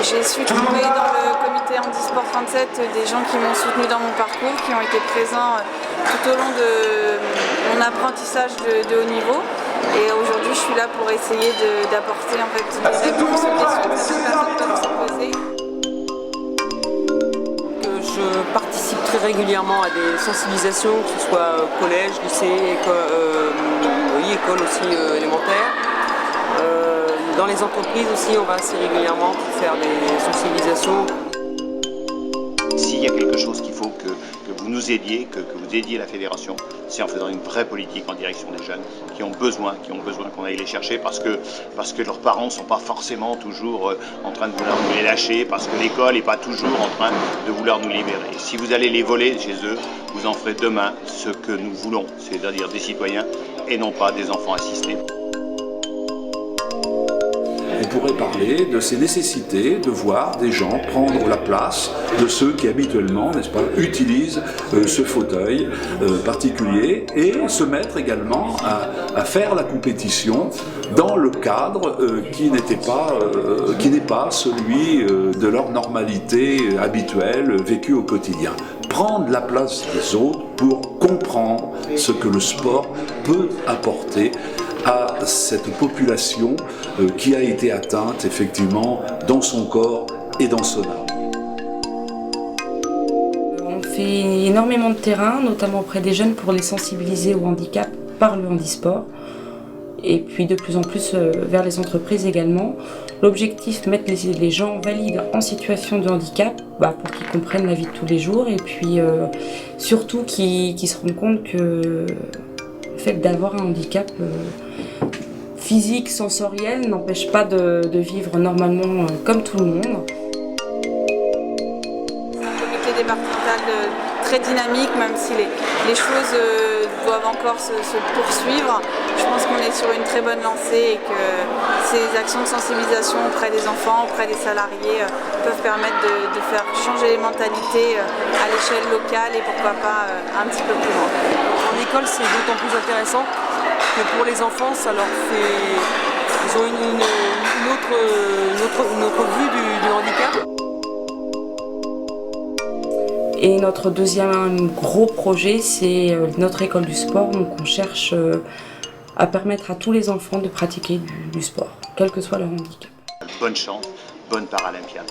J'ai su trouver dans le comité Handisport 37 des gens qui m'ont soutenu dans mon parcours, qui ont été présents tout au long de mon apprentissage de haut niveau. Et aujourd'hui, je suis là pour essayer d'apporter en fait, des réponses aux questions que ces personnes peuvent se poser. Je participe très régulièrement à des sensibilisations, que ce soit collège, lycée, école aussi élémentaire. Dans les entreprises aussi, on va assez régulièrement pour faire des sensibilisations. S'il y a quelque chose qu'il faut que vous nous aidiez, que vous aidiez la fédération, c'est en faisant une vraie politique en direction des jeunes qui ont besoin qu'on aille les chercher parce que leurs parents ne sont pas forcément toujours en train de vouloir nous les lâcher, parce que l'école n'est pas toujours en train de vouloir nous libérer. Si vous allez les voler chez eux, vous en ferez demain ce que nous voulons, c'est-à-dire des citoyens et non pas des enfants assistés. On pourrait parler de ces nécessités de voir des gens prendre la place de ceux qui habituellement, n'est-ce pas, utilisent ce fauteuil particulier et se mettre également à faire la compétition dans le cadre qui n'est pas celui de leur normalité habituelle vécue au quotidien. Prendre la place des autres pour comprendre ce que le sport peut apporter à cette population qui a été atteinte effectivement dans son corps et dans son âme. On fait énormément de terrain, notamment auprès des jeunes pour les sensibiliser au handicap par le handisport et puis de plus en plus vers les entreprises également. L'objectif, mettre les gens valides en situation de handicap pour qu'ils comprennent la vie de tous les jours et puis surtout qu'ils se rendent compte que le fait d'avoir un handicap physique, sensoriel, n'empêche pas de vivre normalement comme tout le monde. C'est un comité départemental très dynamique, même si les choses doivent encore se poursuivre. Je pense qu'on est sur une très bonne lancée et que ces actions de sensibilisation auprès des enfants, auprès des salariés peuvent permettre de faire changer les mentalités à l'échelle locale et pourquoi pas un petit peu plus loin. En école, c'est d'autant plus intéressant que pour les enfants, ça leur fait... Ils ont une autre vue du handicap. Et notre deuxième gros projet, c'est notre école du sport. Donc on cherche à permettre à tous les enfants de pratiquer du sport, quel que soit leur handicap. Bonne chance, bonne Paralympiade.